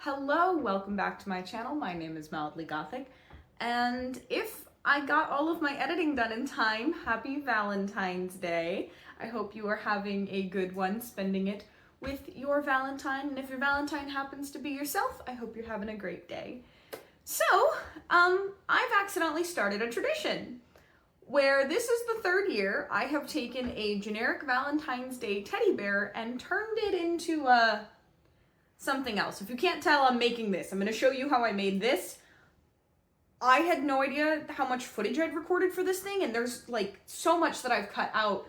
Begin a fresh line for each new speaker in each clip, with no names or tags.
Hello, welcome back to my channel. My name is Mildly Gothic, and if I got all of my editing done in time, happy Valentine's Day. I hope you are having a good one, spending it with your Valentine, and if your Valentine happens to be yourself, I hope you're having a great day. So, I've accidentally started a tradition where this is the third year I have taken a generic Valentine's Day teddy bear and turned it into something else. If you can't tell, I'm making this. I'm going to show you how I made this. I had no idea how much footage I'd recorded for this thing, and there's like so much that I've cut out.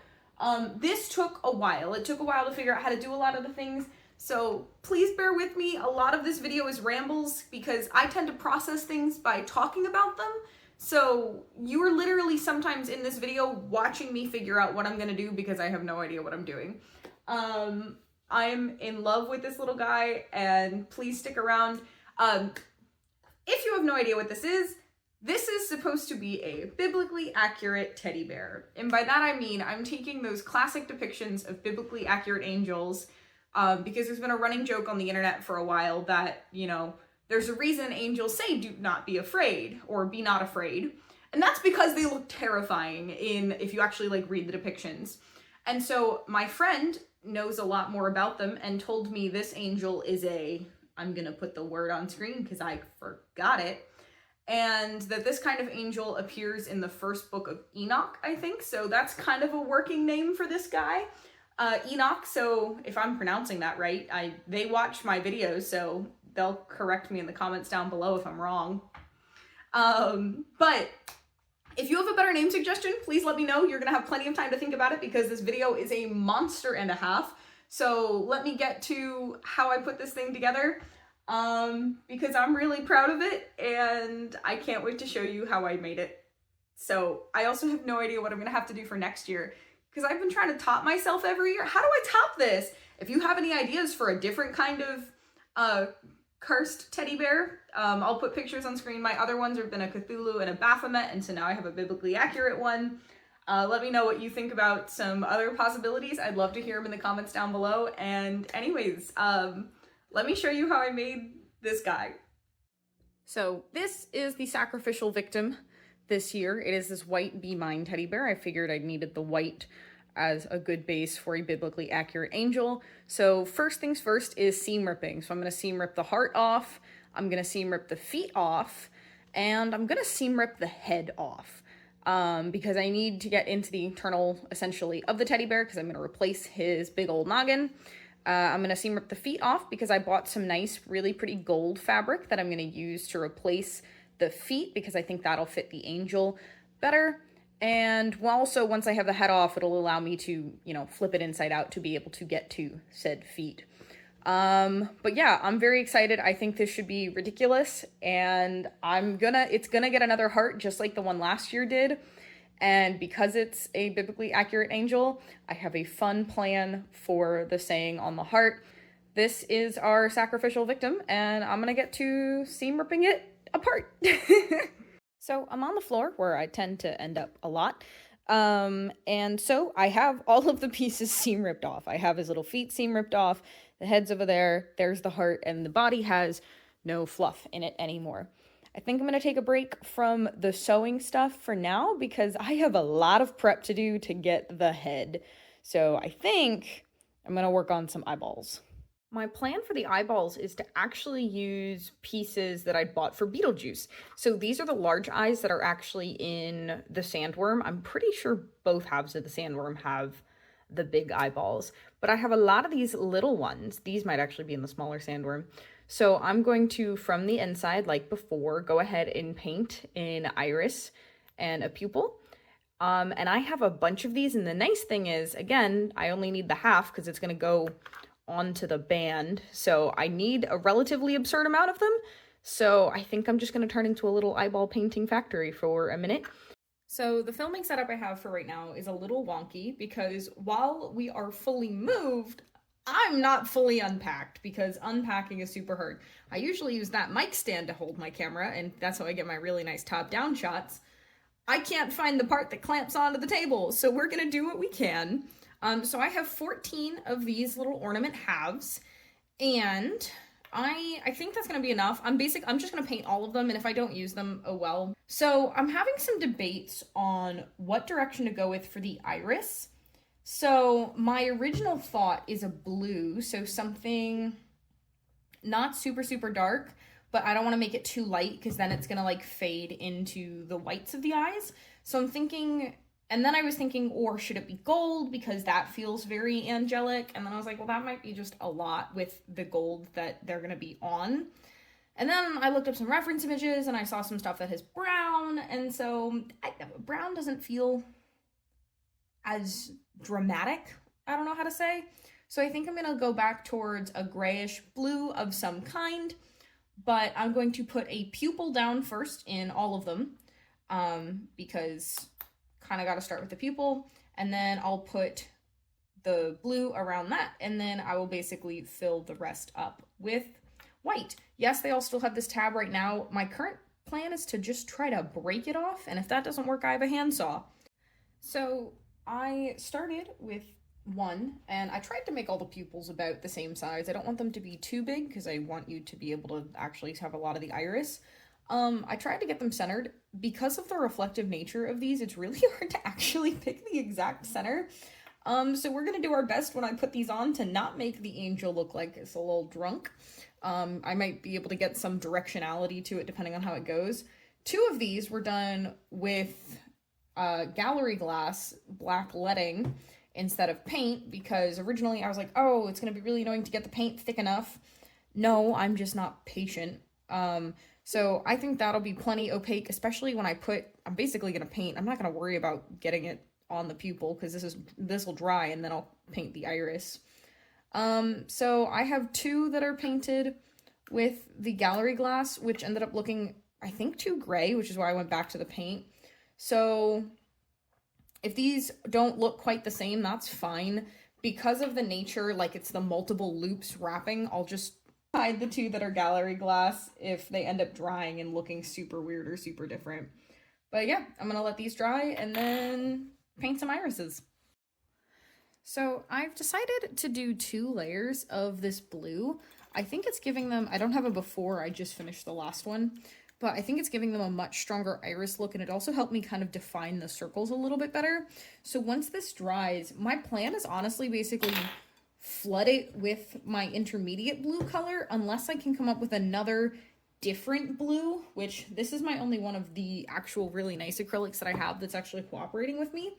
This took a while. It took a while to figure out how to do a lot of the things, so please bear with me. A lot of this video is rambles because I tend to process things by talking about them. So you are literally sometimes in this video watching me figure out what I'm going to do because I have no idea what I'm doing. I'm in love with this little guy, and please stick around. If you have no idea what this is supposed to be a biblically accurate teddy bear. And by that I mean I'm taking those classic depictions of biblically accurate angels, because there's been a running joke on the internet for a while that, you know, there's a reason angels say do not be afraid or be not afraid. And that's because they look terrifying if you actually like read the depictions. And so my friend knows a lot more about them and told me this angel is I'm gonna put the word on screen because I forgot it, and that this kind of angel appears in the first book of Enoch, I think. So that's kind of a working name for this guy, Enoch. So if I'm pronouncing that right, they watch my videos, so they'll correct me in the comments down below if I'm wrong. But if you have a better name suggestion, please let me know. You're gonna have plenty of time to think about it because this video is a monster and a half. So let me get to how I put this thing together, because I'm really proud of it and I can't wait to show you how I made it. So I also have no idea what I'm gonna have to do for next year because I've been trying to top myself every year. How do I top this? If you have any ideas for a different kind of cursed teddy bear, I'll put pictures on screen. My other ones have been a Cthulhu and a Baphomet, and so now I have a biblically accurate one. Let me know what you think about some other possibilities. I'd love to hear them in the comments down below. And anyways, let me show you how I made this guy. So this is the sacrificial victim this year. It is this white Be Mine teddy bear. I figured I needed the white as a good base for a biblically accurate angel. So first things first is seam ripping. So I'm going to seam rip the heart off, I'm going to seam rip the feet off, and I'm going to seam rip the head off, because I need to get into the internal, essentially, of the teddy bear because I'm going to replace his big old noggin. I'm going to seam rip the feet off because I bought some nice, really pretty gold fabric that I'm going to use to replace the feet because I think that'll fit the angel better. And also, once I have the head off, it'll allow me to, you know, flip it inside out to be able to get to said feet. But yeah, I'm very excited. I think this should be ridiculous, and it's gonna get another heart just like the one last year did. And because it's a biblically accurate angel, I have a fun plan for the saying on the heart. This is our sacrificial victim, and I'm gonna get to seam ripping it apart. So I'm on the floor where I tend to end up a lot. And so I have all of the pieces seam ripped off. I have his little feet seam ripped off, the head's over there, there's the heart, and the body has no fluff in it anymore. I think I'm going to take a break from the sewing stuff for now because I have a lot of prep to do to get the head. So I think I'm going to work on some eyeballs. My plan for the eyeballs is to actually use pieces that I bought for Beetlejuice. So these are the large eyes that are actually in the sandworm. I'm pretty sure both halves of the sandworm have the big eyeballs, but I have a lot of these little ones. These might actually be in the smaller sandworm. So I'm going to, from the inside, like before, go ahead and paint an iris and a pupil. And I have a bunch of these, and the nice thing is, again, I only need the half because it's going to go onto the band, so I need a relatively absurd amount of them. So I think I'm just going to turn into a little eyeball painting factory for a minute. So the filming setup I have for right now is a little wonky because while we are fully moved, I'm not fully unpacked because unpacking is super hard. I usually use that mic stand to hold my camera, and that's how I get my really nice top-down shots. I can't find the part that clamps onto the table, so we're gonna do what we can. So I have 14 of these little ornament halves, and
I think that's gonna be enough. I'm just gonna paint all of them, and if I don't use them, oh well. So I'm having some debates on what direction to go with for the iris. So my original thought is a blue, so something not super, super dark, but I don't want to make it too light because then it's gonna like fade into the whites of the eyes. So I'm thinking, and then I was thinking, or should it be gold because that feels very angelic? And then I was like, well, that might be just a lot with the gold that they're gonna be on. And then I looked up some reference images and I saw some stuff that has brown, and so brown doesn't feel as dramatic. I don't know how to say. So I think I'm gonna go back towards a grayish blue of some kind, but I'm going to put a pupil down first in all of them, because kind of got to start with the pupil, and then I'll put the blue around that, and then I will basically fill the rest up with white. Yes, they all still have this tab right now. My current plan is to just try to break it off, and if that doesn't work, I have a handsaw. So I started with one, and I tried to make all the pupils about the same size. I don't want them to be too big because I want you to be able to actually have a lot of the iris. I tried to get them centered. Because of the reflective nature of these, it's really hard to actually pick the exact center. So we're gonna do our best when I put these on to not make the angel look like it's a little drunk. I might be able to get some directionality to it depending on how it goes. Two of these were done with gallery glass black leading instead of paint, because originally I was like, oh, it's gonna be really annoying to get the paint thick enough. No, I'm just not patient. So I think that'll be plenty opaque, especially when I'm basically gonna paint. I'm not gonna worry about getting it on the pupil because this will dry and then I'll paint the iris. So I have two that are painted with the gallery glass, which ended up looking, I think, too gray, which is why I went back to the paint. So if these don't look quite the same, that's fine. Because of the nature, like it's the multiple loops wrapping, I'll just hide the two that are gallery glass if they end up drying and looking super weird or super different. But yeah, I'm gonna let these dry and then paint some irises. So I've decided to do 2 layers of this blue. I think it's giving them, I don't have a before, I just finished the last one, but I think it's giving them a much stronger iris look, and it also helped me kind of define the circles a little bit better. So once this dries, my plan is honestly basically flood it with my intermediate blue color unless I can come up with another different blue, which this is my only one of the actual really nice acrylics that I have that's actually cooperating with me.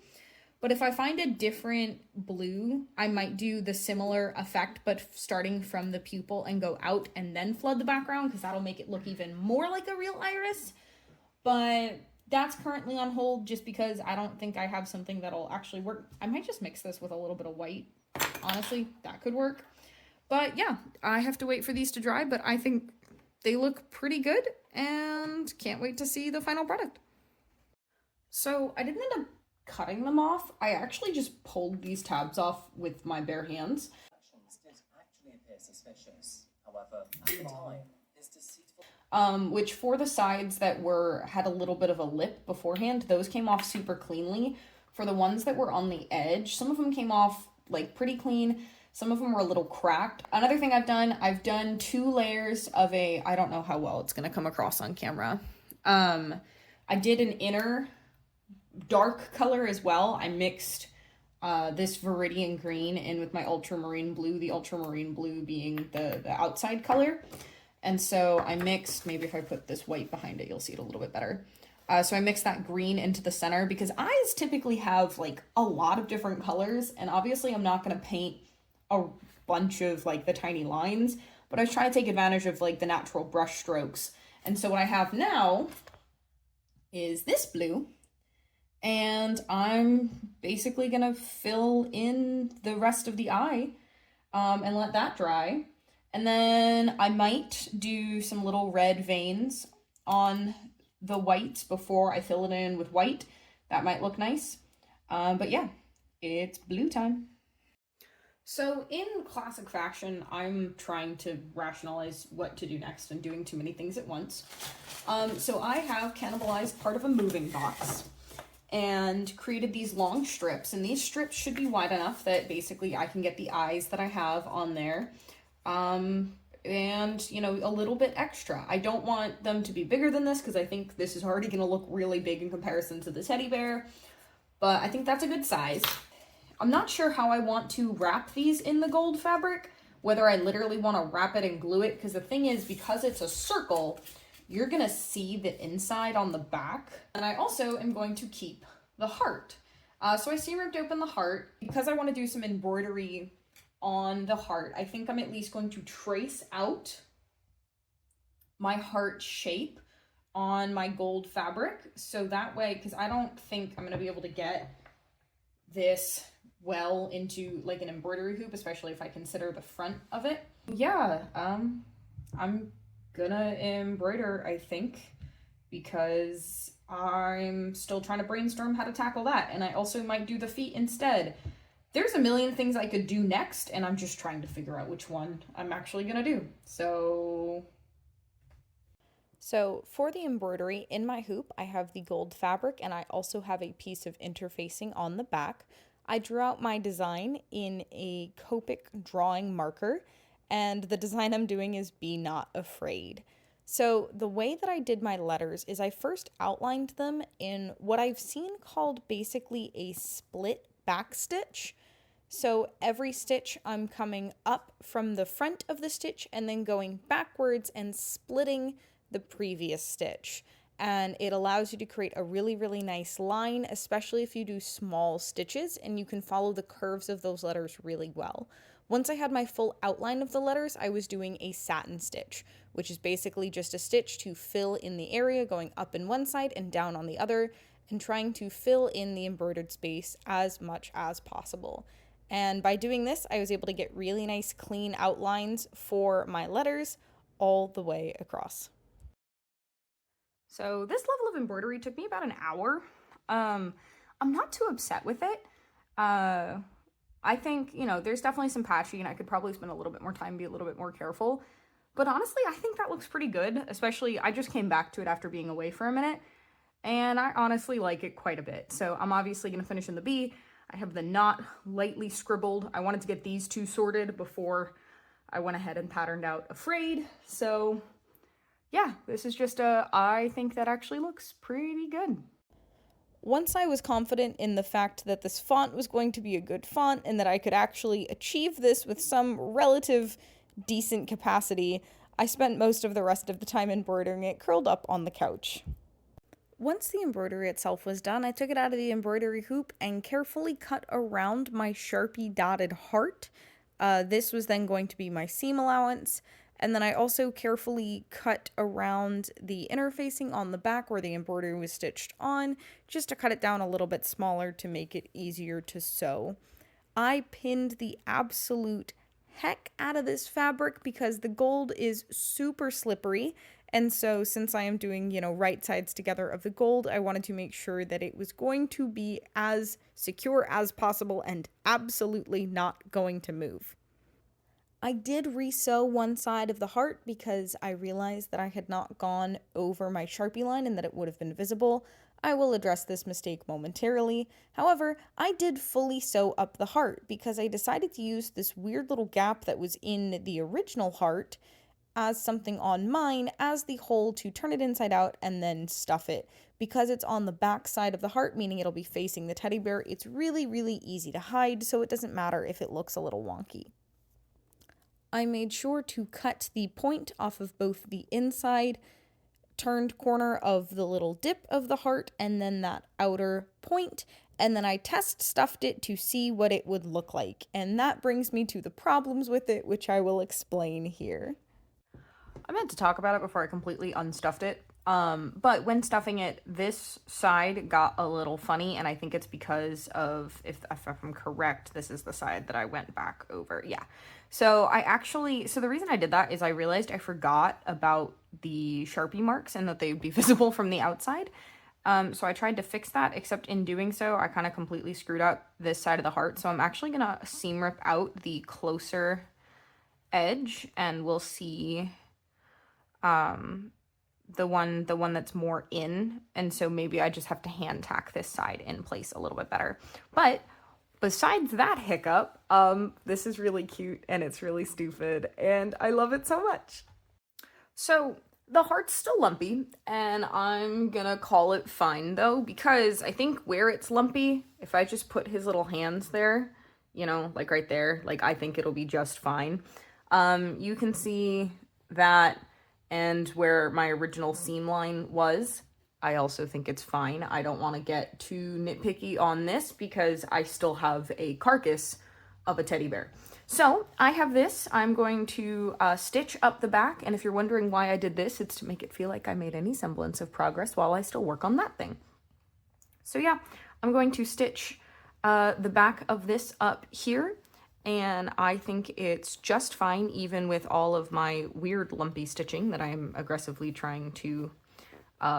But if I find a different blue, I might do the similar effect, but starting from the pupil and go out and then flood the background, because that'll make it look even more like a real iris. But that's currently on hold just because I don't think I have something that'll actually work. I might just mix this with a little bit of white. Honestly, that could work. But yeah, I have to wait for these to dry, but I think they look pretty good and can't wait to see the final product. So I didn't end up cutting them off. I actually just pulled these tabs off with my bare hands.
Did actually appear suspicious. However, at the time, this deceitful
which for the sides that had a little bit of a lip beforehand, those came off super cleanly. For the ones that were on the edge, some of them came off like pretty clean. Some of them were a little cracked. Another thing I've done 2 layers of I don't know how well it's gonna come across on camera. I did an inner dark color as well. I mixed this Viridian green in with my ultramarine blue, the ultramarine blue being the outside color. And so I mixed, maybe if I put this white behind it, you'll see it a little bit better. So I mixed that green into the center because eyes typically have like a lot of different colors, and obviously I'm not going to paint a bunch of like the tiny lines, but I was trying to take advantage of like the natural brush strokes. And so what I have now is this blue, and I'm basically gonna fill in the rest of the eye and let that dry. And then I might do some little red veins on the whites before I fill it in with white. That might look nice. But yeah, it's blue time. So in classic fashion, I'm trying to rationalize what to do next and doing too many things at once. So I have cannibalized part of a moving box and created these long strips, and these strips should be wide enough that basically I can get the eyes that I have on there. and, you know, a little bit extra. I don't want them to be bigger than this because I think this is already going to look really big in comparison to the teddy bear, but I think that's a good size. I'm not sure how I want to wrap these in the gold fabric, whether I literally want to wrap it and glue it, because the thing is, because it's a circle, you're going to see the inside on the back. And I also am going to keep the heart. So I seam ripped open the heart. Because I want to do some embroidery on the heart, I think I'm at least going to trace out my heart shape on my gold fabric. So that way, because I don't think I'm going to be able to get this well into like an embroidery hoop, especially if I consider the front of it. Yeah, I'm gonna embroider, I think, because I'm still trying to brainstorm how to tackle that, and I also might do the feet instead. There's a million things I could do next, and I'm just trying to figure out which one I'm actually gonna do. So for the embroidery in my hoop, I have the gold fabric, and I also have a piece of interfacing on the back. I drew out my design in a Copic drawing marker, and the design I'm doing is Be Not Afraid. So the way that I did my letters is I first outlined them in what I've seen called basically a split back stitch. So every stitch I'm coming up from the front of the stitch and then going backwards and splitting the previous stitch. And it allows you to create a really, really nice line, especially if you do small stitches and you can follow the curves of those letters really well. Once I had my full outline of the letters, I was doing a satin stitch, which is basically just a stitch to fill in the area, going up in one side and down on the other, and trying to fill in the embroidered space as much as possible. And by doing this, I was able to get really nice, clean outlines for my letters all the way across. So this level of embroidery took me about an hour. I'm not too upset with it. I think, you know, there's definitely some patchy and I could probably spend a little bit more time, be a little bit more careful. But honestly, I think that looks pretty good, especially I just came back to it after being away for a minute. And I honestly like it quite a bit. So I'm obviously going to finish in the B. I have the knot lightly scribbled. I wanted to get these two sorted before I went ahead and patterned out Afraid. So yeah, this is just I think that actually looks pretty good. Once I was confident in the fact that this font was going to be a good font and that I could actually achieve this with some relative decent capacity, I spent most of the rest of the time embroidering it curled up on the couch. Once the embroidery itself was done, I took it out of the embroidery hoop and carefully cut around my Sharpie dotted heart. This was then going to be my seam allowance. And then I also carefully cut around the interfacing on the back where the embroidery was stitched on, just to cut it down a little bit smaller to make it easier to sew. I pinned the absolute heck out of this fabric because the gold is super slippery. And so since I am doing, you know, right sides together of the gold, I wanted to make sure that it was going to be as secure as possible and absolutely not going to move. I did re-sew one side of the heart because I realized that I had not gone over my Sharpie line and that it would have been visible. I will address this mistake momentarily. However, I did fully sew up the heart because I decided to use this weird little gap that was in the original heart as something on mine as the hole to turn it inside out and then stuff it. Because it's on the back side of the heart, meaning it'll be facing the teddy bear, it's really, really easy to hide, so it doesn't matter if it looks a little wonky. I made sure to cut the point off of both the inside turned corner of the little dip of the heart and then that outer point, and then I test stuffed it to see what it would look like. And that brings me to the problems with it, which I will explain here. I meant to talk about it before I completely unstuffed it. But when stuffing it, this side got a little funny, and I think it's because of, if I'm correct, this is the side that I went back over. Yeah. So the reason I did that is I realized I forgot about the Sharpie marks and that they would be visible from the outside. So I tried to fix that, except in doing so, I kind of completely screwed up this side of the heart. So I'm actually gonna seam rip out the closer edge, and we'll see the one that's more in, and so maybe I just have to hand tack this side in place a little bit better. But
besides that hiccup, this is really cute and it's really stupid and I love it so much. So the heart's still lumpy and I'm gonna call it fine though, because I think where it's lumpy, if I just put his little hands there, you know, like right there, like I think it'll be just fine. You can see that, and where my original seam line was, I also think it's fine. I don't want to get too nitpicky on this because I still have a carcass of a teddy bear. So I have this. I'm going to stitch up the back, and if you're wondering why I did this, it's to make it feel like I made any semblance of progress while I still work on that thing. So yeah, I'm going to stitch the back of this up here, and I think it's just fine even with all of my weird lumpy stitching that I'm aggressively trying to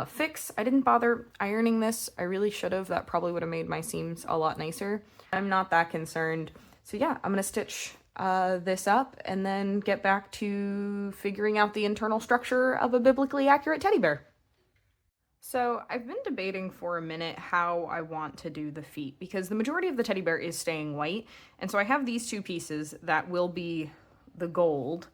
fix. I didn't bother ironing this. I really should have. That probably would have made my seams a lot nicer. I'm not that concerned. So yeah, I'm gonna stitch this up and then get back to figuring out the internal structure of a biblically accurate teddy bear. So I've been debating for a minute how I want to do the feet, because the majority of the teddy bear is staying white, and so I have these two pieces that will be the gold,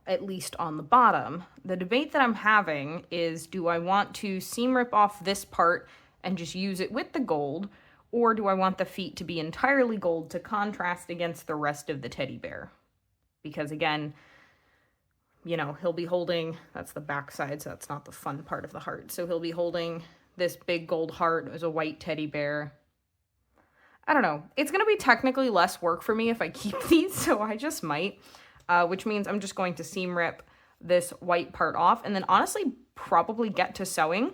at least on the bottom. The debate that I'm having is, do I want to seam rip off this part and just use it with the gold, or do I want the feet to be entirely gold to contrast against the rest of the teddy bear? Because again, you know, he'll be holding, that's the back side, so that's not the fun part of the heart. So he'll be holding this big gold heart as a white teddy bear. I don't know. It's going to be technically less work for me if I keep these, so I just might. Which means I'm just going to seam rip this white part off and then honestly probably get to sewing.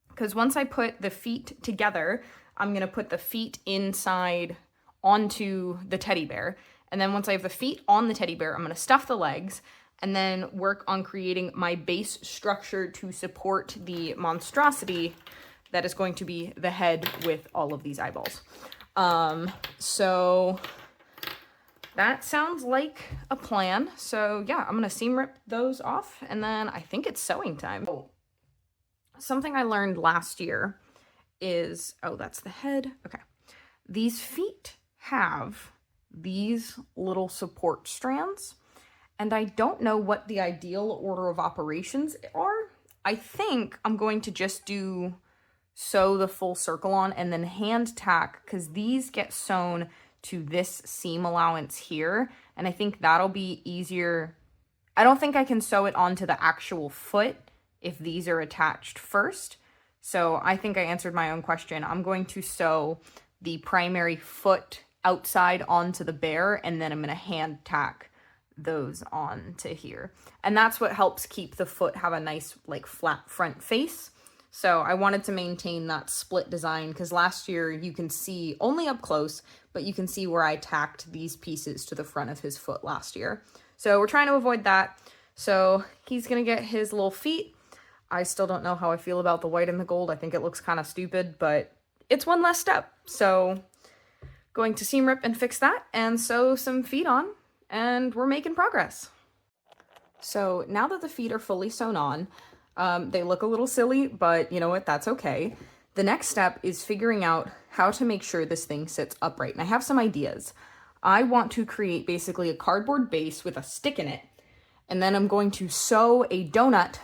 Because once I put the feet together, I'm going to put the feet inside onto the teddy bear. And then once I have the feet on the teddy bear, I'm going to stuff the legs and then work on creating my base structure to support the monstrosity that is going to be the head with all of these eyeballs. So that sounds like a plan. So yeah, I'm gonna seam rip those off and then I think it's sewing time. Oh, something I learned last year is, oh, that's the head. Okay. These feet have these little support strands, and I don't know what the ideal order of operations are. I think I'm going to just sew the full circle on and then hand tack, because these get sewn to this seam allowance here, and I think that'll be easier. I don't think I can sew it onto the actual foot if these are attached first. So I think I answered my own question. I'm going to sew the primary foot outside onto the bear, and then I'm going to hand tack those on to here. And that's what helps keep the foot have a nice like flat front face. So I wanted to maintain that split design, because last year you can see only up close, but you can see where I tacked these pieces to the front of his foot last year. So we're trying to avoid that. So he's gonna get his little feet. I still don't know how I feel about the white and the gold. I think it looks kind of stupid, but it's one less step. So going to seam rip and fix that and sew some feet on, and we're making progress. So now that the feet are fully sewn on, they look a little silly, but you know what, that's okay. The next step is figuring out how to make sure this thing sits upright. And I have some ideas. I want to create basically a cardboard base with a stick in it. And then I'm going to sew a donut,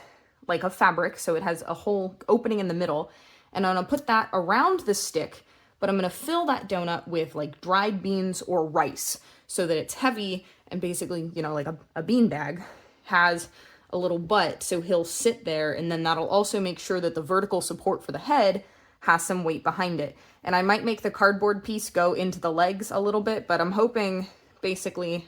like a fabric, so it has a whole opening in the middle. And I'm gonna put that around the stick, but I'm gonna fill that donut with like dried beans or rice so that it's heavy and basically, you know, like a bean bag has a little butt, so he'll sit there, and then that'll also make sure that the vertical support for the head has some weight behind it. And I might make the cardboard piece go into the legs a little bit, but I'm hoping basically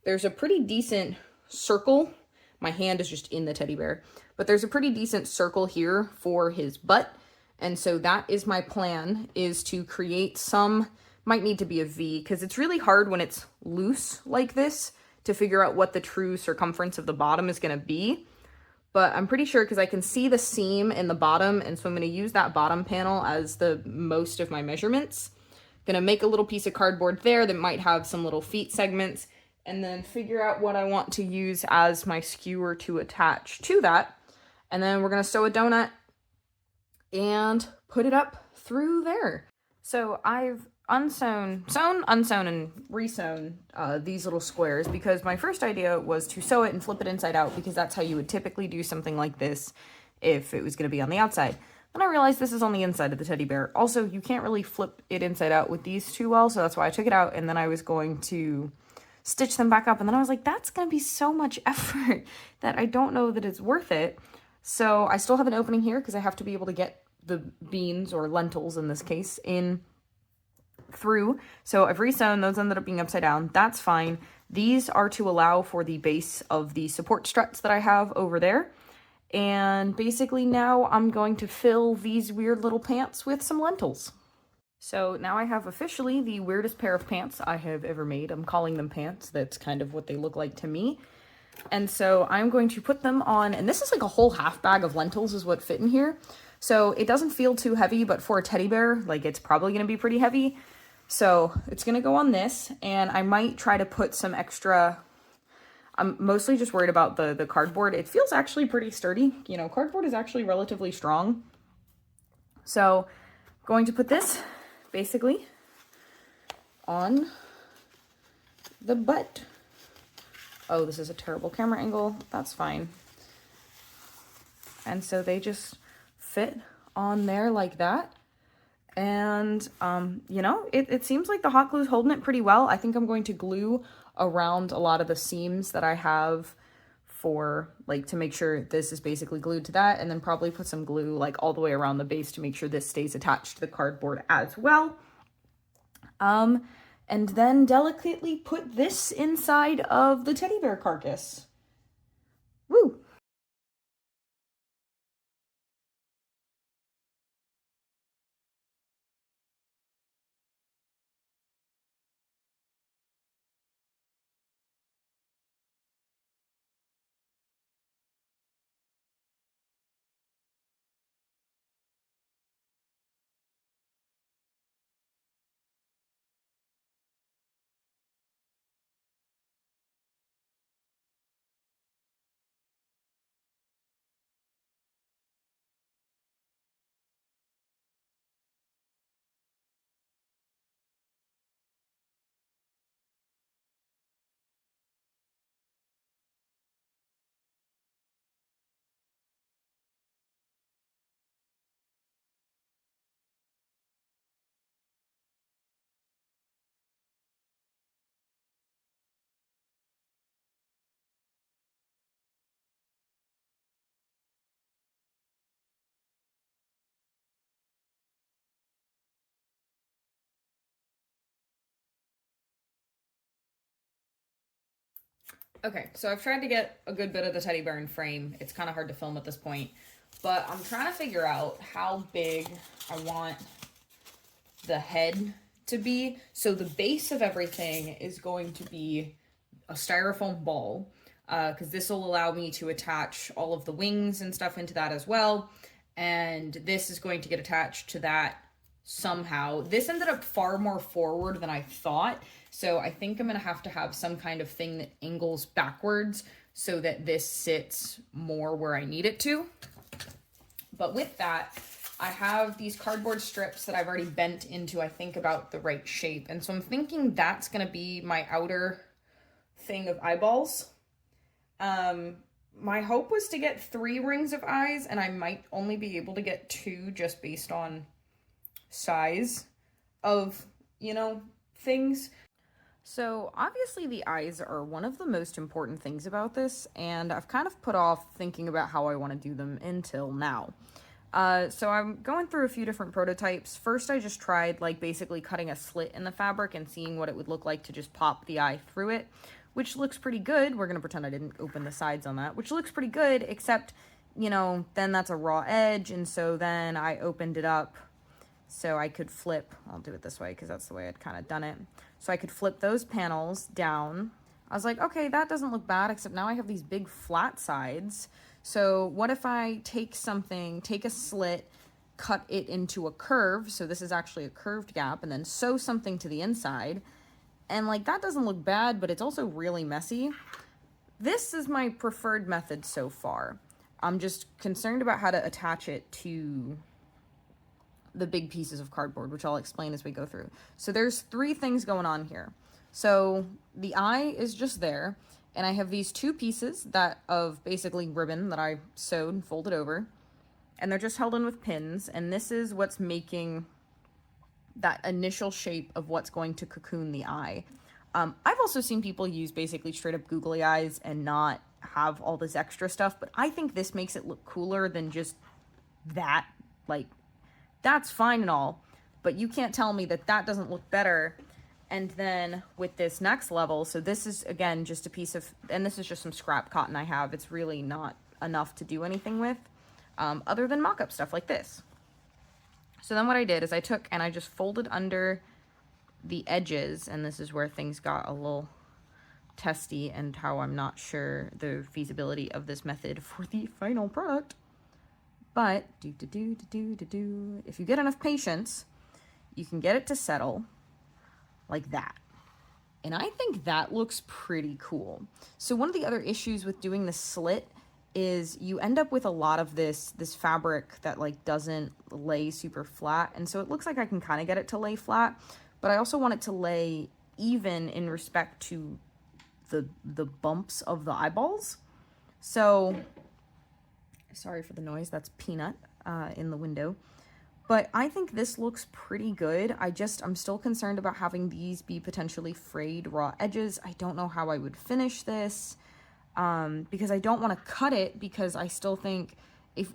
there's a pretty decent circle. My hand is just in the teddy bear, but there's a pretty decent circle here for his butt. And so that is my plan, is to create some, might need to be a V, because it's really hard when it's loose like this to figure out what the true circumference of the bottom is going to be. But I'm pretty sure, because I can see the seam in the bottom, and so I'm going to use that bottom panel as the most of my measurements. Going to make a little piece of cardboard there that might have some little feet segments, and then figure out what I want to use as my skewer to attach to that. And then we're going to sew a donut and put it up through there. So I've
unsewn, and resewn these little squares, because my first idea was to sew it and flip it inside out, because that's how you would typically do something like this if it was going to be on the outside. Then I realized this is on the inside of the teddy bear. Also, you can't really flip it inside out with these too well, so that's why I took it out, and then I was going to stitch them back up, and then I was like, that's going to be so much effort that I don't know that it's worth it. So I still have an opening here because I have to be able to get the beans, or lentils in this case, in through. So I've resewn, those ended up being upside down. That's fine. These are to allow for the base of the support struts that I have over there. And basically now I'm going to fill these weird little pants with some lentils. So now I have officially the weirdest pair of pants I have ever made. I'm calling them pants. That's kind of what they look like to me. And so I'm going to put them on, and this is like a whole half bag of lentils is what fit in here. So it doesn't feel too heavy, but for a teddy bear, like, it's probably going to be pretty heavy. So it's going to go on this, and I might try to put some extra, I'm mostly just worried about the cardboard. It feels actually pretty sturdy. You know, cardboard is actually relatively strong. So I'm going to put this basically on the butt. Oh, this is a terrible camera angle. That's fine. And so they just fit on there like that. And, you know, it seems like the hot glue is holding it pretty well. I think I'm going to glue around a lot of the seams that I have for, like, to make sure this is basically glued to that, and then probably put some glue, like, all the way around the base to make sure this stays attached to the cardboard as well. And then delicately put this inside of the teddy bear carcass. Woo! Okay, so I've tried to get a good bit of the teddy bear in frame. It's kind of hard to film at this point, but I'm trying to figure out how big I want the head to be. So the base of everything is going to be a styrofoam ball, because this will allow me to attach all of the wings and stuff into that as well. And this is going to get attached to that somehow. This ended up far more forward than I thought. So I think I'm going to have some kind of thing that angles backwards so that this sits more where I need it to. But with that, I have these cardboard strips that I've already bent into, I think, about the right shape. And so I'm thinking that's going to be my outer thing of eyeballs. My hope was to get 3 rings of eyes, and I might only be able to get 2 just based on size of, you know, things. So obviously the eyes are one of the most important things about this, and I've kind of put off thinking about how I want to do them until now. So I'm going through a few different prototypes. First, I just tried, like, basically cutting a slit in the fabric and seeing what it would look like to just pop the eye through it, which looks pretty good. We're going to pretend I didn't open the sides on that, which looks pretty good, except, you know, then that's a raw edge, and so then I opened it up so I could flip. I'll do it this way because that's the way I'd kind of done it. So I could flip those panels down. I was like, okay, that doesn't look bad, except now I have these big flat sides. So what if I take a slit, cut it into a curve, so this is actually a curved gap, and then sew something to the inside. And, like, that doesn't look bad, but it's also really messy. This is my preferred method so far. I'm just concerned about how to attach it to the big pieces of cardboard, which I'll explain as we go through. So there's 3 things going on here. So the eye is just there, and I have these 2 pieces of basically ribbon that I sewed and folded over, and they're just held in with pins, and this is what's making that initial shape of what's going to cocoon the eye. I've also seen people use basically straight up googly eyes and not have all this extra stuff, but I think this makes it look cooler than just that. Like, that's fine and all, but you can't tell me that that doesn't look better. And then with this next level, so this is again just a piece of, and this is just some scrap cotton I have. It's really not enough to do anything with, other than mock-up stuff like this. So then what I did is I took and I just folded under the edges, and this is where things got a little testy and how I'm not sure the feasibility of this method for the final product. But if you get enough patience, you can get it to settle like that. And I think that looks pretty cool. So one of the other issues with doing the slit is you end up with a lot of this fabric that like doesn't lay super flat. And so it looks like I can kind of get it to lay flat, but I also want it to lay even in respect to the bumps of the eyeballs. So sorry for the noise, that's Peanut in the window. But I think this looks pretty good. I'm still concerned about having these be potentially frayed raw edges. I don't know how I would finish this, because I don't want to cut it, because I still think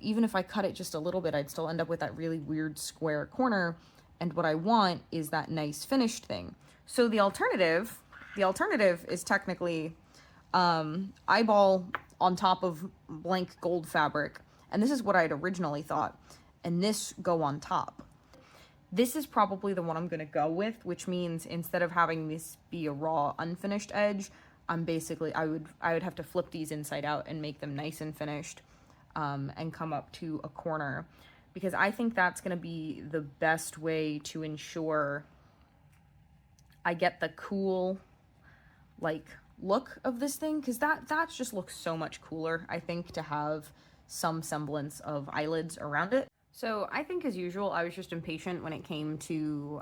even if I cut it just a little bit, I'd still end up with that really weird square corner. And what I want is that nice finished thing. So the alternative is technically eyeball on top of blank gold fabric. And this is what I'd originally thought. And this go on top. This is probably the one I'm going to go with, which means instead of having this be a raw unfinished edge, I'm basically, I would have to flip these inside out and make them nice and finished, and come up to a corner, because I think that's going to be the best way to ensure I get the cool like look of this thing, because that just looks so much cooler, I think, to have some semblance of eyelids around it. So I think, as usual, I was just impatient when it came to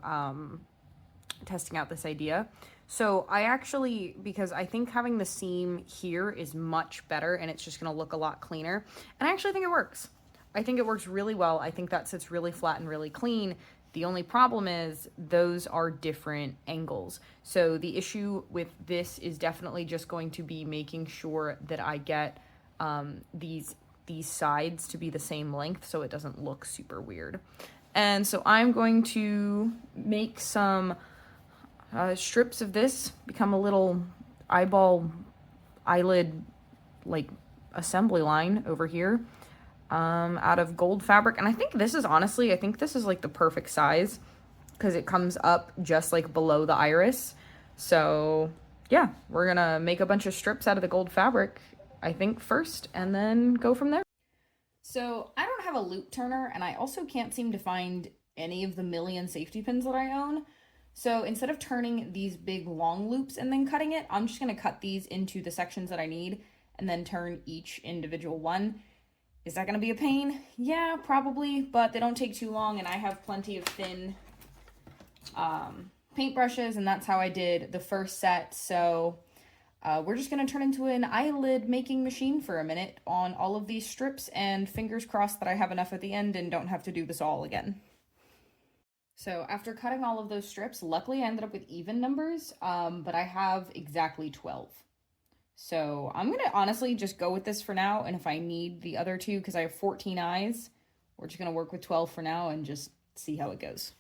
testing out this idea. So I actually, because I think having the seam here is much better and it's just going to look a lot cleaner. And I actually think it works. I think it works really well. I think that sits really flat and really clean. The only problem is those are different angles. So the issue with this is definitely just going to be making sure that I get these sides to be the same length so it doesn't look super weird. And so I'm going to make some strips of this, become a little eyelid like assembly line over here, out of gold fabric. And I think this is like the perfect size, because it comes up just like below the iris. So yeah, we're gonna make a bunch of strips out of the gold fabric, I think, first, and then go from there. So I don't have a loop turner, and I also can't seem to find any of the million safety pins that I own. So instead of turning these big long loops and then cutting it, I'm just going to cut these into the sections that I need and then turn each individual one. Is that going to be a pain? Yeah, probably, but they don't take too long, and I have plenty of thin paintbrushes, and that's how I did the first set. So we're just going to turn into an eyelid making machine for a minute on all of these strips, and fingers crossed that I have enough at the end and don't have to do this all again. So after cutting all of those strips, luckily I ended up with even numbers, but I have exactly 12. So I'm going to honestly just go with this for now, and if I need the other two, because I have 14 eyes, we're just going to work with 12 for now and just see how it goes.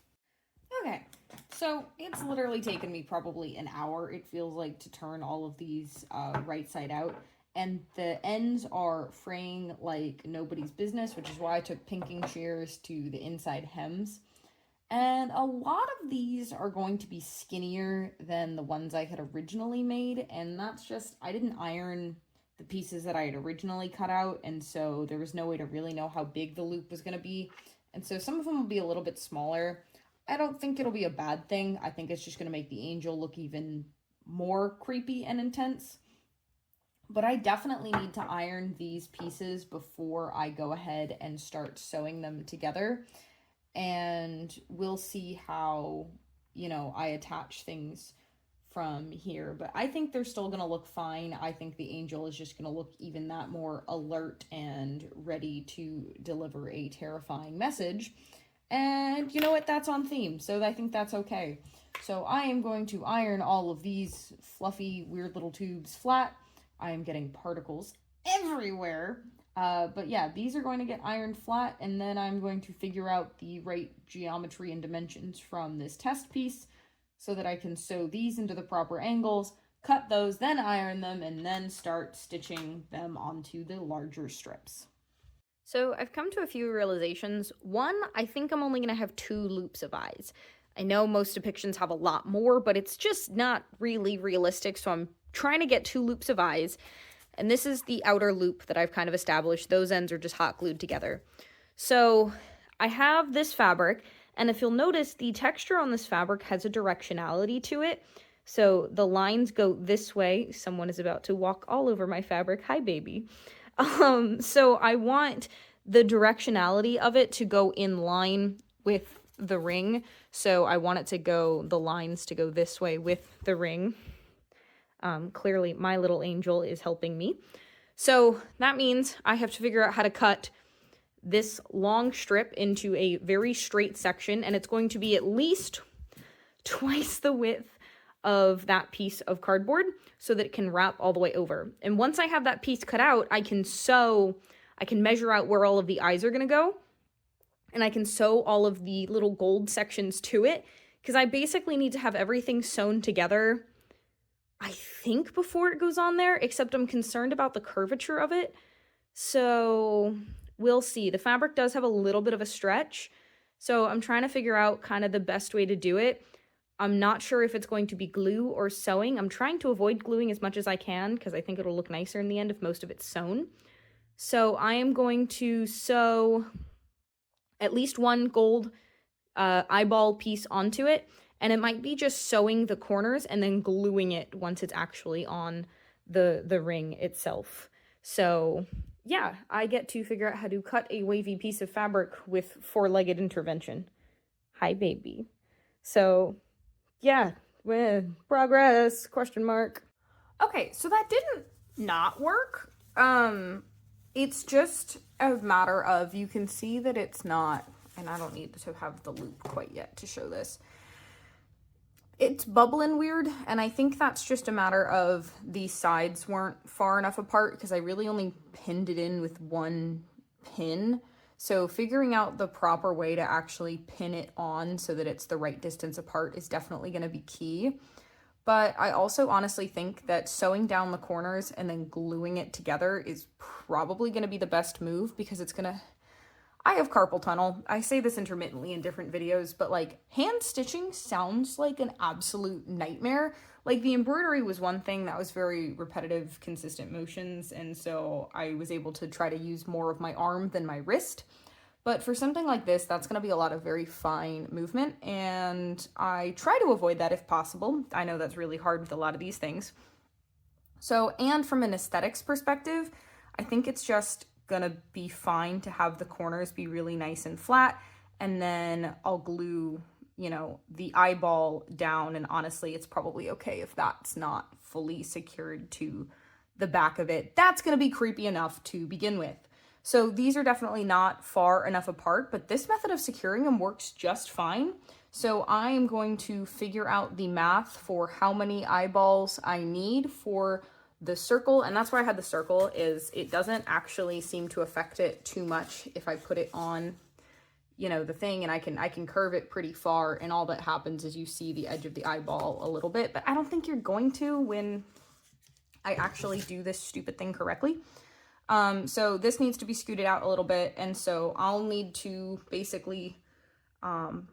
Okay, so it's literally taken me probably an hour, it feels like, to turn all of these right side out. And the ends are fraying like nobody's business, which is why I took pinking shears to the inside hems. And a lot of these are going to be skinnier than the ones I had originally made. And that's just, I didn't iron the pieces that I had originally cut out. And so there was no way to really know how big the loop was going to be. And so some of them will be a little bit smaller. I don't think it'll be a bad thing. I think it's just going to make the angel look even more creepy and intense. But I definitely need to iron these pieces before I go ahead and start sewing them together. and we'll see how, you know, I attach things from here. But I think they're still gonna look fine. I think the angel is just gonna look even that more alert and ready to deliver a terrifying message. And you know what? That's on theme, so I think that's okay. So I am going to iron all of these fluffy, weird little tubes flat. I am getting particles everywhere. But yeah, these are going to get ironed flat, and then I'm going to figure out the right geometry and dimensions from this test piece so that I can sew these into the proper angles, cut those, then iron them, and then start stitching them onto the larger strips. So I've come to a few realizations. One, I think I'm only going to have 2 loops of eyes. I know most depictions have a lot more, but it's just not really realistic, so I'm trying to get 2 loops of eyes. And this is the outer loop that I've kind of established. Those ends are just hot glued together. So I have this fabric, and if you'll notice, the texture on this fabric has a directionality to it. So the lines go this way. Someone is about to walk all over my fabric. Hi, baby. So I want the directionality of it to go in line with the ring. So I want it to go, the lines to go this way with the ring. Clearly my little angel is helping me. So that means I have to figure out how to cut this long strip into a very straight section, and it's going to be at least twice the width of that piece of cardboard so that it can wrap all the way over. And once I have that piece cut out, I can measure out where all of the eyes are going to go, and I can sew all of the little gold sections to it, because I basically need to have everything sewn together, I think, before it goes on there, except I'm concerned about the curvature of it. So we'll see. The fabric does have a little bit of a stretch, so I'm trying to figure out kind of the best way to do it. I'm not sure if it's going to be glue or sewing. I'm trying to avoid gluing as much as I can because I think it'll look nicer in the end if most of it's sewn. So I am going to sew at least one gold eyeball piece onto it. And it might be just sewing the corners and then gluing it once it's actually on the ring itself. So yeah, I get to figure out how to cut a wavy piece of fabric with 4-legged intervention. Hi, baby. So yeah, progress, question mark. Okay, so that didn't not work. It's just a matter of, you can see that it's not, and I don't need to have the loop quite yet to show this. It's bubbling weird, and I think that's just a matter of the sides weren't far enough apart because I really only pinned it in with one pin. So figuring out the proper way to actually pin it on so that it's the right distance apart is definitely going to be key. But I also honestly think that sewing down the corners and then gluing it together is probably going to be the best move, because it's going to... I have carpal tunnel. I say this intermittently in different videos, but like, hand stitching sounds like an absolute nightmare. Like, the embroidery was one thing that was very repetitive, consistent motions, and so I was able to try to use more of my arm than my wrist. But for something like this, that's going to be a lot of very fine movement, and I try to avoid that if possible. I know that's really hard with a lot of these things. So, and from an aesthetics perspective, I think it's just gonna be fine to have the corners be really nice and flat, and then I'll glue, you know, the eyeball down, and honestly, it's probably okay if that's not fully secured to the back of it. That's gonna be creepy enough to begin with. So these are definitely not far enough apart, but this method of securing them works just fine. So I am going to figure out the math for how many eyeballs I need for the circle, and that's why I had the circle, is it doesn't actually seem to affect it too much if I put it on, you know, the thing, and I can curve it pretty far, and all that happens is you see the edge of the eyeball a little bit, but I don't think you're going to when I actually do this stupid thing correctly. So this needs to be scooted out a little bit, and so I'll need to basically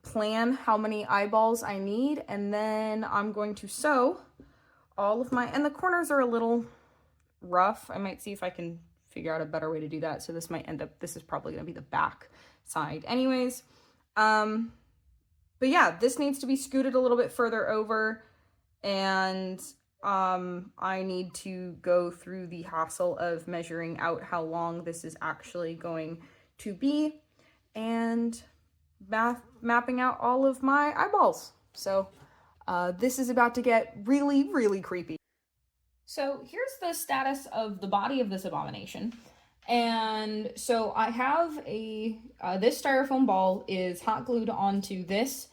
plan how many eyeballs I need, and then I'm going to sew all of my, and the corners are a little rough. I might see if I can figure out a better way to do that. So this might end up, this is probably going to be the back side anyways. But yeah, this needs to be scooted a little bit further over, and I need to go through the hassle of measuring out how long this is actually going to be. And
mapping out all of my eyeballs. So this is about to get really, really creepy.
So here's the status of the body of this abomination. And so I have this styrofoam ball is hot glued onto this.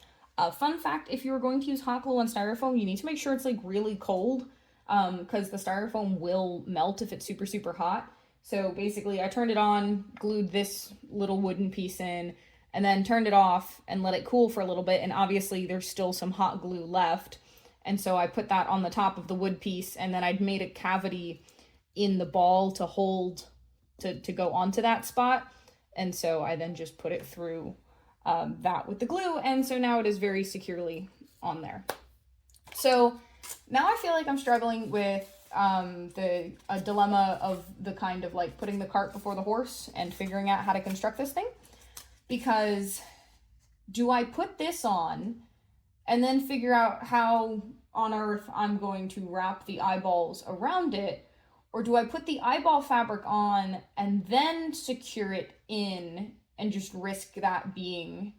Fun fact, if you're going to use hot glue on styrofoam, you need to make sure it's like really cold, because the styrofoam will melt if it's super, super hot. So basically I turned it on, glued this little wooden piece in, and then turned it off and let it cool for a little bit. And obviously there's still some hot glue left. And so I put that on the top of the wood piece, and then I'd made a cavity in the ball to hold, to go onto that spot. And so I then just put it through that with the glue. And so now it is very securely on there. So now I feel like I'm struggling with a dilemma of the kind of like putting the cart before the horse and figuring out how to construct this thing. Because do I put this on and then figure out how on earth I'm going to wrap the eyeballs around it? Or do I put the eyeball fabric on and then secure it in and just risk that being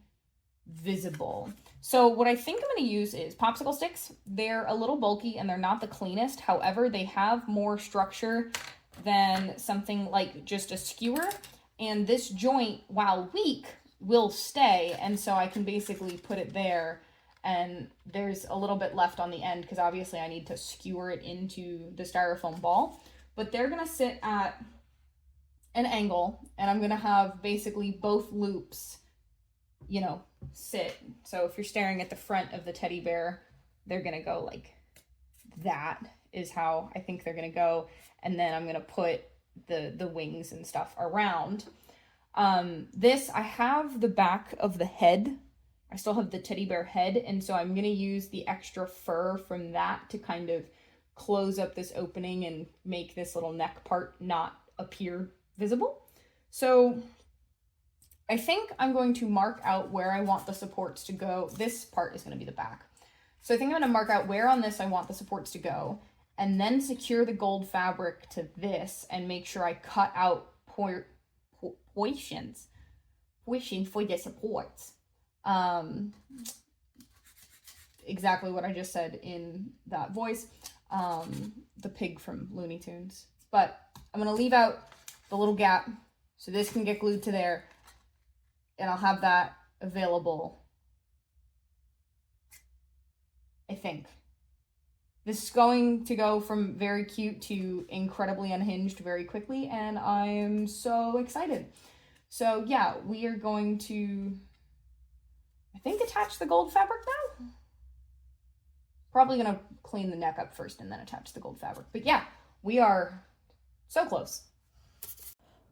visible? So what I think I'm going to use is popsicle sticks. They're a little bulky and they're not the cleanest. However, they have more structure than something like just a skewer. And this joint, while weak, will stay. And so I can basically put it there, and there's a little bit left on the end because obviously I need to skewer it into the styrofoam ball. But they're going to sit at an angle, and I'm going to have basically both loops, you know, sit. So if you're staring at the front of the teddy bear, they're going to go like that is how I think they're going to go. And then I'm going to put the wings and stuff around. This, I have the back of the head. I still have the teddy bear head. And so I'm going to use the extra fur from that to kind of close up this opening and make this little neck part not appear visible. So I think I'm going to mark out where I want the supports to go. This part is going to be the back. So I think I'm going to mark out where on this I want the supports to go, and then secure the gold fabric to this and make sure I cut out portions for the supports. Exactly what I just said in that voice. The pig from Looney Tunes. But I'm going to leave out the little gap so this can get glued to there, and I'll have that available, I think. This is going to go from very cute to incredibly unhinged very quickly, and I'm so excited. So yeah, we are going to, I think, attach the gold fabric now. Probably gonna clean the neck up first and then attach the gold fabric. But yeah, we are so close.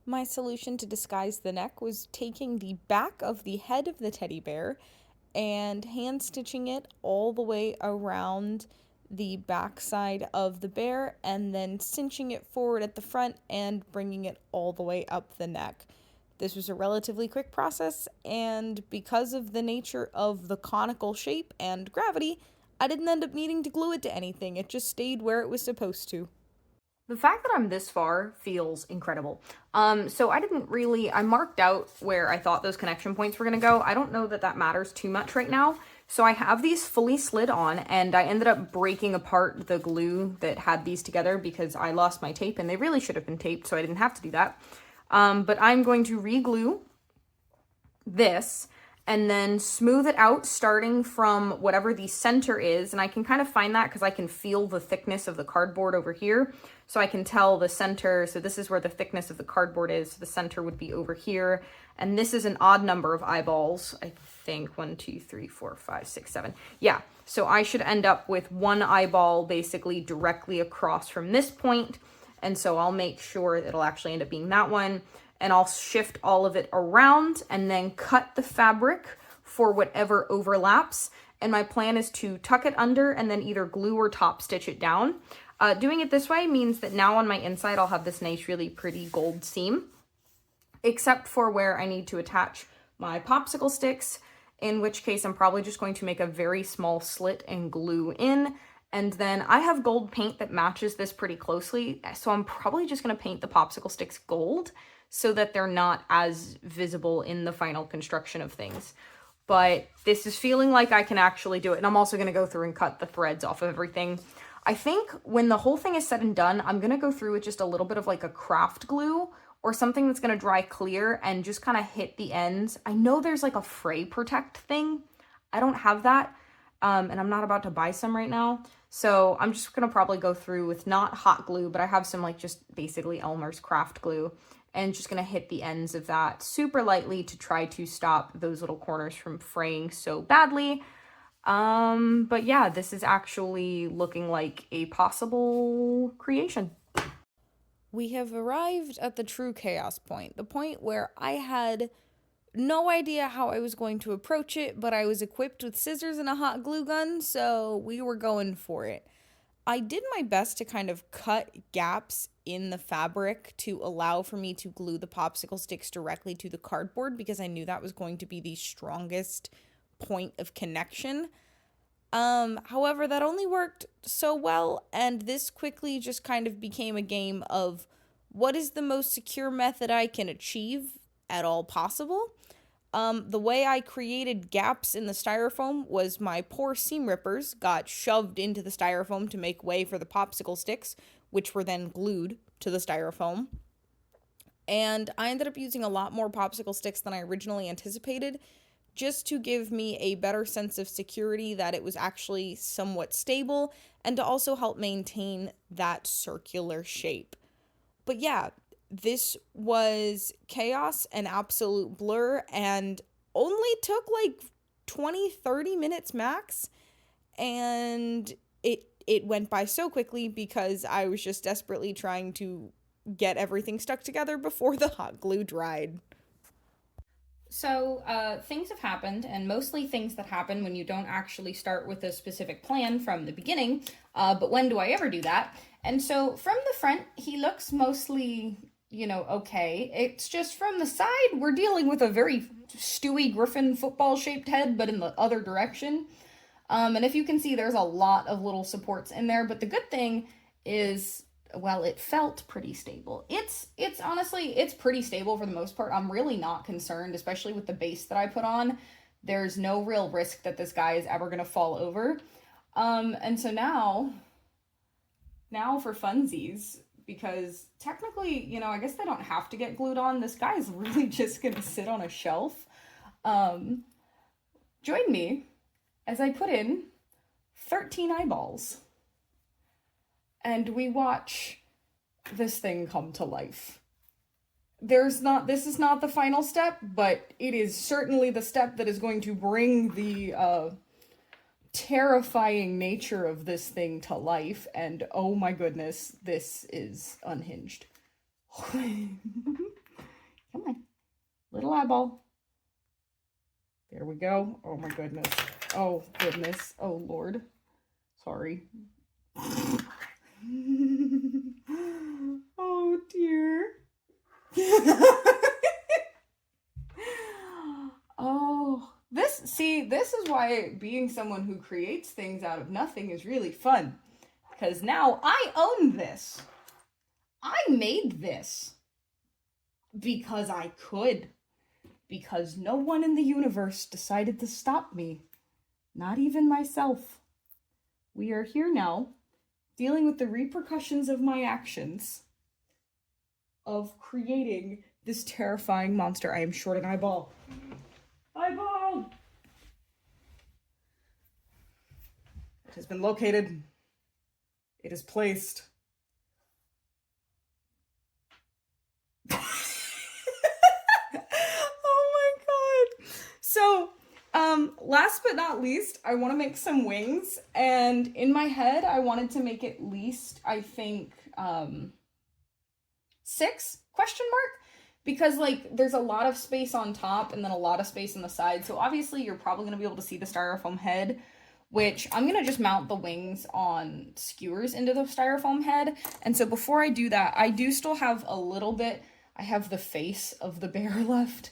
My solution to disguise the neck was taking the back of the head of the teddy bear and hand stitching it all the way around the back side of the bear, and then cinching it forward at the front and bringing it all the way up the neck. This was a relatively quick process, and because of the nature of the conical shape and gravity, I didn't end up needing to glue it to anything. It just stayed where it was supposed to.
The fact that I'm this far feels incredible. So I marked out where I thought those connection points were gonna go. I don't know that that matters too much right now. So I have these fully slid on, and I ended up breaking apart the glue that had these together because I lost my tape, and they really should have been taped, so I didn't have to do that. But I'm going to re-glue this and then smooth it out starting from whatever the center is. And I can kind of find that because I can feel the thickness of the cardboard over here. So I can tell the center, so this is where the thickness of the cardboard is. So the center would be over here. And this is an odd number of eyeballs, I think. 1, 2, 3, 4, 5, 6, 7. Yeah, so I should end up with one eyeball basically directly across from this point. And so I'll make sure it'll actually end up being that one. And I'll shift all of it around and then cut the fabric for whatever overlaps. And my plan is to tuck it under and then either glue or top stitch it down. Doing it this way means that now on my inside, I'll have this nice, really pretty gold seam, except for where I need to attach my popsicle sticks, in which case I'm probably just going to make a very small slit and glue in. And then I have gold paint that matches this pretty closely. So I'm probably just going to paint the popsicle sticks gold so that they're not as visible in the final construction of things. but this is feeling like I can actually do it. And I'm also going to go through and cut the threads off of everything. I think when the whole thing is said and done, I'm going to go through with just a little bit of like a craft glue or something that's going to dry clear and just kind of hit the ends. I know there's like a fray protect thing. I don't have that. And I'm not about to buy some right now. So I'm just going to probably go through with not hot glue, but I have some like just basically Elmer's craft glue and just going to hit the ends of that super lightly to try to stop those little corners from fraying so badly. But yeah, this is actually looking like a possible creation.
We have arrived at the true chaos point, the point where I had no idea how I was going to approach it, but I was equipped with scissors and a hot glue gun, so we were going for it. I did my best to kind of cut gaps in the fabric to allow for me to glue the popsicle sticks directly to the cardboard because I knew that was going to be the strongest point of connection. However, that only worked so well, and this quickly just kind of became a game of what is the most secure method I can achieve at all possible. The way I created gaps in the styrofoam was my poor seam rippers got shoved into the styrofoam to make way for the popsicle sticks, which were then glued to the styrofoam. And I ended up using a lot more popsicle sticks than I originally anticipated, just to give me a better sense of security that it was actually somewhat stable and to also help maintain that circular shape. But yeah, this was chaos, an absolute blur, and only took like 20-30 minutes max, and it went by so quickly because I was just desperately trying to get everything stuck together before the hot glue dried.
So, things have happened, and mostly things that happen when you don't actually start with a specific plan from the beginning, but when do I ever do that? And so, from the front, he looks mostly, okay. It's just from the side, we're dealing with a very Stewie Griffin football-shaped head, but in the other direction. And if you can see, there's a lot of little supports in there, but the good thing is, well, it felt pretty stable. It's honestly, it's pretty stable for the most part. I'm really not concerned, especially with the base that I put on. There's no real risk that this guy is ever going to fall over. And so now for funsies, because technically, I guess they don't have to get glued on. This guy is really just going to sit on a shelf. Join me as I put in 13 eyeballs. And we watch this thing come to life. This is not the final step, but it is certainly the step that is going to bring the terrifying nature of this thing to life. And oh my goodness, this is unhinged. Come on, little eyeball. There we go. Oh my goodness. Oh goodness. Oh Lord. Sorry. Oh dear. Oh, this is why being someone who creates things out of nothing is really fun. Because now I own this. I made this. Because I could. Because no one in the universe decided to stop me. Not even myself. We are here now, dealing with the repercussions of my actions of creating this terrifying monster. I am short an eyeball. Eyeball! It has been located. It is placed. Oh my god. So, last but not least, I want to make some wings, and in my head, I wanted to make at least, I think, 6? Because, there's a lot of space on top and then a lot of space on the side, so obviously you're probably going to be able to see the styrofoam head, which I'm going to just mount the wings on skewers into the styrofoam head, and so before I do that, I do still have a little bit, I have the face of the bear left.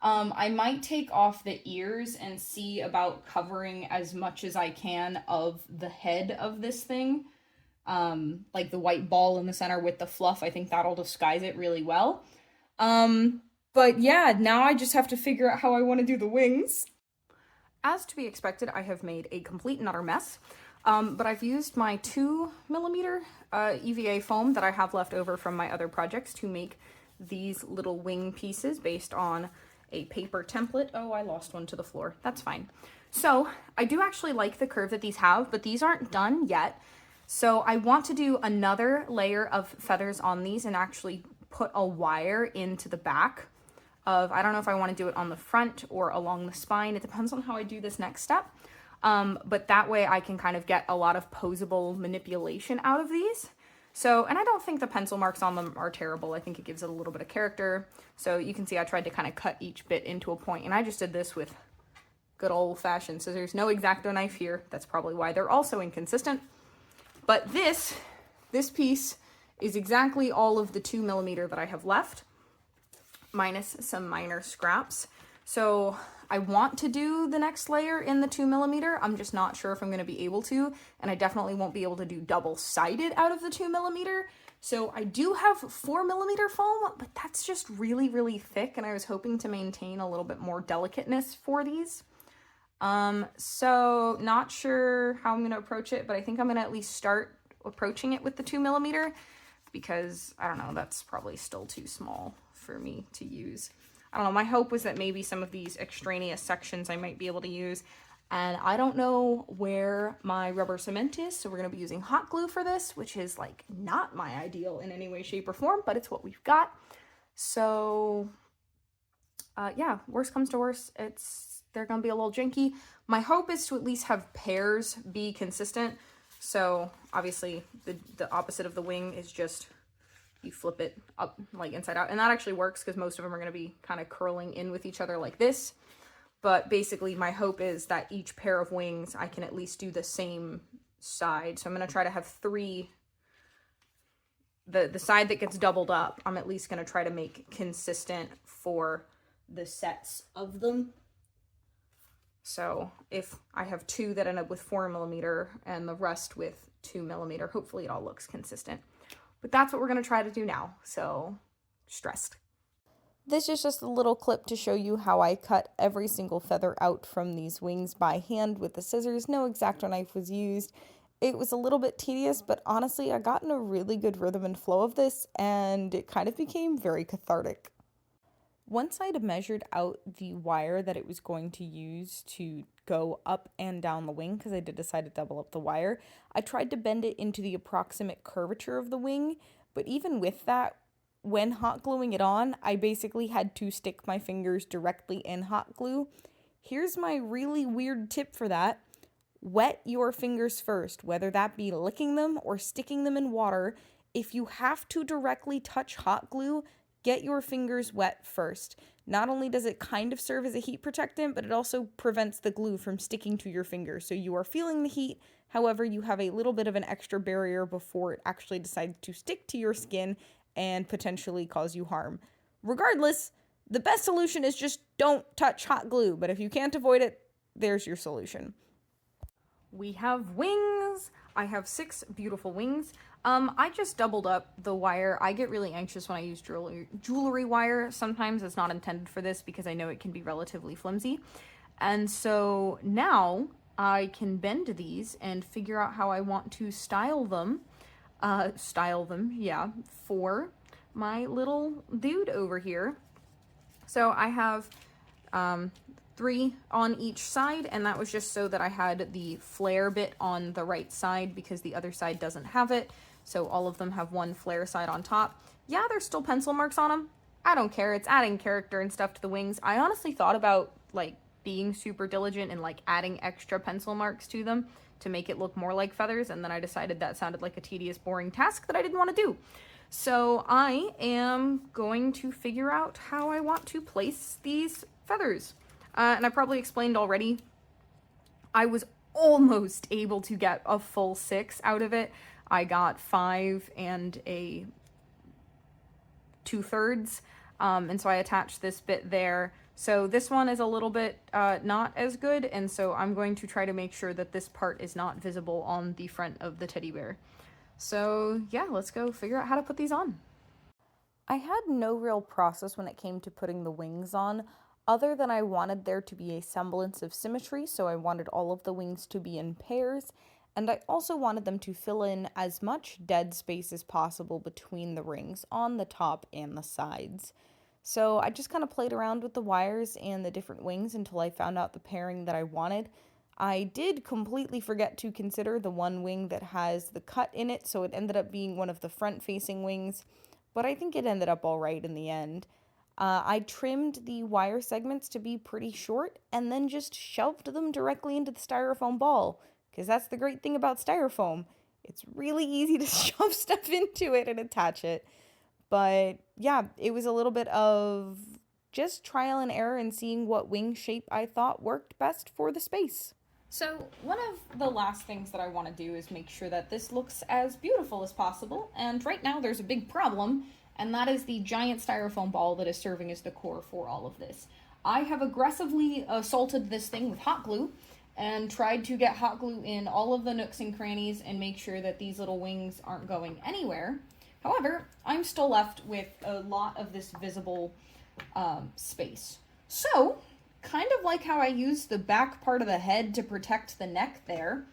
I might take off the ears and see about covering as much as I can of the head of this thing. Like the white ball in the center with the fluff. I think that'll disguise it really well. But yeah, now I just have to figure out how I want to do the wings. as to be expected, I have made a complete and utter mess, but I've used my 2mm EVA foam that I have left over from my other projects to make these little wing pieces based on a paper template. Oh, I lost one to the floor. That's fine. So I do actually like the curve that these have, but these aren't done yet. So I want to do another layer of feathers on these and actually put a wire into the back of, I don't know if I want to do it on the front or along the spine. It depends on how I do this next step. But that way I can kind of get a lot of posable manipulation out of these. So, and I don't think the pencil marks on them are terrible. I think it gives it a little bit of character. So you can see I tried to kind of cut each bit into a point, and I just did this with good old-fashioned scissors. No X-Acto knife here. That's probably why they're also inconsistent. But this piece is exactly all of the 2mm that I have left, minus some minor scraps. So I want to do the next layer in the 2mm. I'm just not sure if I'm going to be able to, and I definitely won't be able to do double-sided out of the 2mm. So I do have 4mm foam, but that's just really, really thick, and I was hoping to maintain a little bit more delicateness for these. So not sure how I'm going to approach it, but I think I'm going to at least start approaching it with the 2mm, because I don't know, that's probably still too small for me to use. I don't know, my hope was that maybe some of these extraneous sections I might be able to use, and I don't know where my rubber cement is, so we're going to be using hot glue for this, which is like not my ideal in any way, shape, or form, but it's what we've got. So yeah, worst comes to worst, they're going to be a little janky. My hope is to at least have pairs be consistent. So obviously the opposite of the wing is just you flip it up like inside out, and that actually works because most of them are going to be kind of curling in with each other like this. But basically my hope is that each pair of wings I can at least do the same side. So I'm going to try to have three. The side that gets doubled up, I'm at least going to try to make consistent for the sets of them. So if I have two that end up with 4mm and the rest with 2mm, hopefully it all looks consistent. But that's what we're going to try to do now, so stressed.
This is just a little clip to show you how I cut every single feather out from these wings by hand with the scissors. No X-Acto knife was used. It was a little bit tedious, but honestly, I got in a really good rhythm and flow of this, and it kind of became very cathartic. Once I'd measured out the wire that it was going to use to go up and down the wing, because I did decide to double up the wire, I tried to bend it into the approximate curvature of the wing, but even with that, when hot gluing it on, I basically had to stick my fingers directly in hot glue. Here's my really weird tip for that. Wet your fingers first, whether that be licking them or sticking them in water. If you have to directly touch hot glue, get your fingers wet first. Not only does it kind of serve as a heat protectant, but it also prevents the glue from sticking to your fingers. So you are feeling the heat, however, you have a little bit of an extra barrier before it actually decides to stick to your skin and potentially cause you harm. Regardless, the best solution is just don't touch hot glue, but if you can't avoid it, there's your solution.
We have wings. I have 6 beautiful wings. I just doubled up the wire. I get really anxious when I use jewelry wire. Sometimes it's not intended for this because I know it can be relatively flimsy. And so now I can bend these and figure out how I want to style them, for my little dude over here. So I have 3 on each side, and that was just so that I had the flare bit on the right side because the other side doesn't have it. So all of them have one flare side on top. Yeah, there's still pencil marks on them. I don't care. It's adding character and stuff to the wings. I honestly thought about like being super diligent and like adding extra pencil marks to them to make it look more like feathers, and then I decided that sounded like a tedious, boring task that I didn't want to do. So I am going to figure out how I want to place these feathers. And I probably explained already, I was almost able to get a full 6 out of it. I got 5 and a 2/3, and so I attached this bit there. So this one is a little bit not as good, and so I'm going to try to make sure that this part is not visible on the front of the teddy bear. So yeah, let's go figure out how to put these on.
I had no real process when it came to putting the wings on. Other than I wanted there to be a semblance of symmetry, so I wanted all of the wings to be in pairs, and I also wanted them to fill in as much dead space as possible between the rings on the top and the sides. So I just kind of played around with the wires and the different wings until I found out the pairing that I wanted. I did completely forget to consider the one wing that has the cut in it, so it ended up being one of the front-facing wings, but I think it ended up all right in the end. I trimmed the wire segments to be pretty short and then just shoved them directly into the styrofoam ball, because that's the great thing about styrofoam. It's really easy to shove stuff into it and attach it. But yeah, it was a little bit of just trial and error and seeing what wing shape I thought worked best for the space.
So one of the last things that I want to do is make sure that this looks as beautiful as possible, and right now there's a big problem, and that is the giant styrofoam ball that is serving as the core for all of this. I have aggressively assaulted this thing with hot glue and tried to get hot glue in all of the nooks and crannies and make sure that these little wings aren't going anywhere. However, I'm still left with a lot of this visible space. So, kind of like how I used the back part of the head to protect the neck there,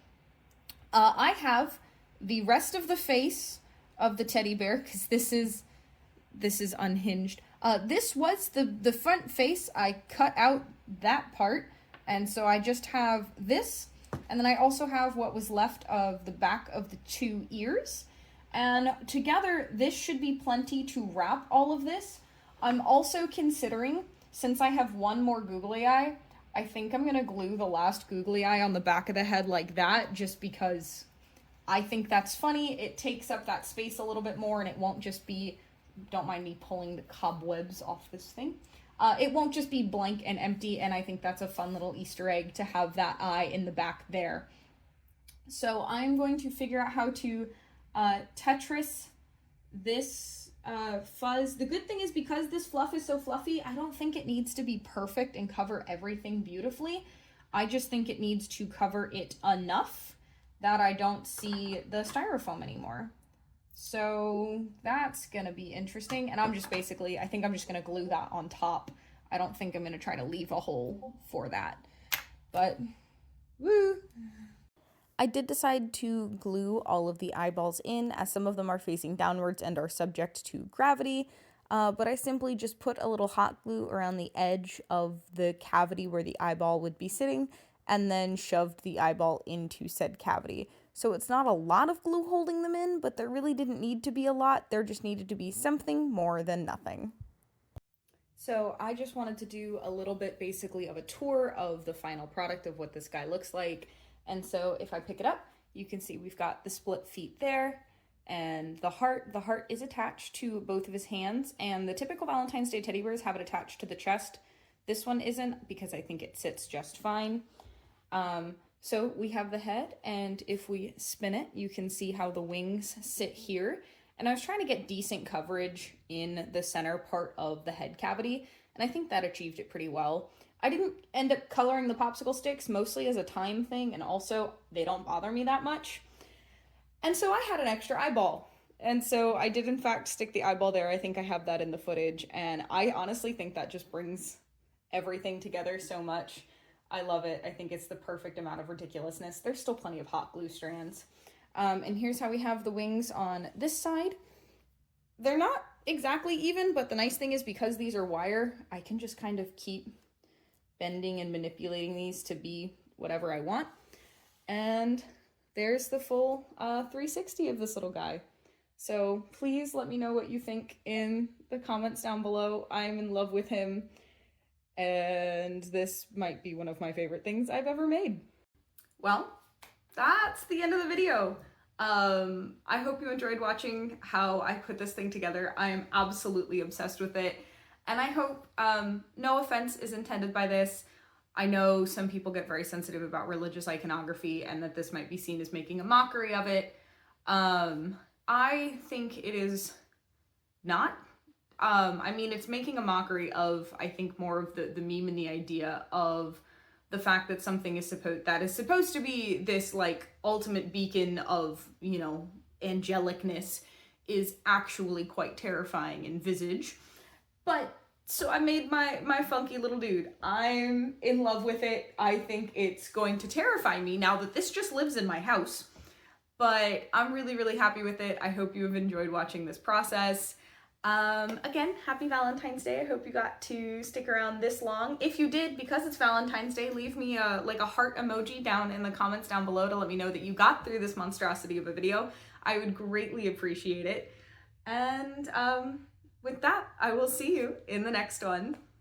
I have the rest of the face of the teddy bear, because this is unhinged. This was the front face. I cut out that part, and so I just have this, and then I also have what was left of the back of the two ears, and together this should be plenty to wrap all of this. I'm also considering, since I have one more googly eye, I think I'm gonna glue the last googly eye on the back of the head like that, just because I think that's funny. It takes up that space a little bit more, and it won't just be, don't mind me pulling the cobwebs off this thing. It won't just be blank and empty, and I think that's a fun little Easter egg to have that eye in the back there. So I'm going to figure out how to Tetris this fuzz. The good thing is, because this fluff is so fluffy, I don't think it needs to be perfect and cover everything beautifully. I just think it needs to cover it enough that I don't see the styrofoam anymore. So that's gonna be interesting, and I'm just basically, I think I'm just gonna glue that on top. I don't think I'm gonna try to leave a hole for that, but woo!
I did decide to glue all of the eyeballs in, as some of them are facing downwards and are subject to gravity, but I simply just put a little hot glue around the edge of the cavity where the eyeball would be sitting, and then shoved the eyeball into said cavity. So it's not a lot of glue holding them in, but there really didn't need to be a lot. There just needed to be something more than nothing.
So I just wanted to do a little bit basically of a tour of the final product of what this guy looks like. And so if I pick it up, you can see we've got the split feet there, and the heart. The heart is attached to both of his hands, and the typical Valentine's Day teddy bears have it attached to the chest. This one isn't, because I think it sits just fine. So we have the head, and if we spin it, you can see how the wings sit here. And I was trying to get decent coverage in the center part of the head cavity, and I think that achieved it pretty well. I didn't end up coloring the popsicle sticks, mostly as a time thing, and also they don't bother me that much. And so I had an extra eyeball. And so I did in fact stick the eyeball there. I think I have that in the footage, and I honestly think that just brings everything together so much. I love it. I think it's the perfect amount of ridiculousness. There's still plenty of hot glue strands. And here's how we have the wings on this side. They're not exactly even, but the nice thing is, because these are wire, I can just kind of keep bending and manipulating these to be whatever I want. And there's the full 360 of this little guy. So please let me know what you think in the comments down below. I'm in love with him, and this might be one of my favorite things I've ever made.
Well, that's the end of the video. I hope you enjoyed watching how I put this thing together. I am absolutely obsessed with it. And I hope, no offense is intended by this. I know some people get very sensitive about religious iconography and that this might be seen as making a mockery of it. I think it is not. I mean, it's making a mockery of, I think, more of the meme and the idea of the fact that something is supposed to be this, like, ultimate beacon of, you know, angelicness is actually quite terrifying in visage. But So I made my funky little dude. I'm in love with it. I think it's going to terrify me now that this just lives in my house. But I'm really, really happy with it. I hope you have enjoyed watching this process. Again, happy Valentine's Day. I hope you got to stick around this long. If you did, because it's Valentine's Day, leave me a heart emoji down in the comments down below to let me know that you got through this monstrosity of a video. I would greatly appreciate it. And with that, I will see you in the next one.